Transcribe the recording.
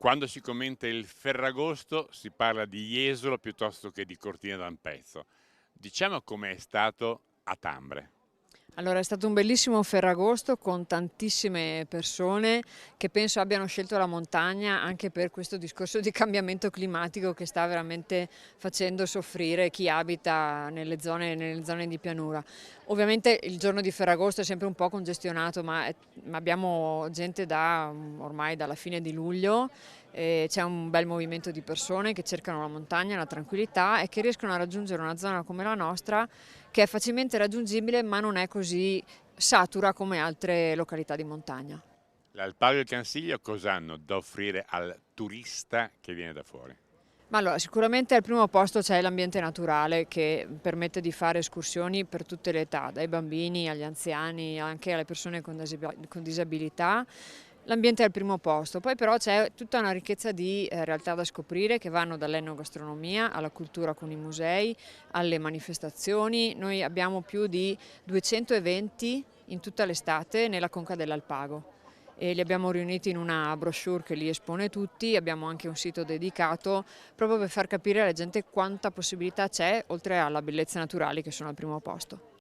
Quando si commenta il Ferragosto si parla di Jesolo piuttosto che di Cortina d'Ampezzo. Diciamo com'è stato a Tambre. Allora, è stato un bellissimo Ferragosto con tantissime persone che penso abbiano scelto la montagna anche per questo discorso di cambiamento climatico che sta veramente facendo soffrire chi abita nelle zone di pianura. Ovviamente il giorno di Ferragosto è sempre un po' congestionato, ma abbiamo gente ormai dalla fine di luglio. C'è un bel movimento di persone che cercano la montagna, la tranquillità e che riescono a raggiungere una zona come la nostra che è facilmente raggiungibile ma non è così satura come altre località di montagna. L'Alpago e il Cansiglio cosa hanno da offrire al turista che viene da fuori? Ma allora, sicuramente al primo posto c'è l'ambiente naturale che permette di fare escursioni per tutte le età, dai bambini agli anziani, anche alle persone con disabilità. L'ambiente è al primo posto, poi però c'è tutta una ricchezza di realtà da scoprire che vanno dall'enogastronomia alla cultura con i musei, alle manifestazioni. Noi abbiamo più di 200 eventi in tutta l'estate nella conca dell'Alpago e li abbiamo riuniti in una brochure che li espone tutti, abbiamo anche un sito dedicato proprio per far capire alla gente quanta possibilità c'è oltre alla bellezza naturali che sono al primo posto.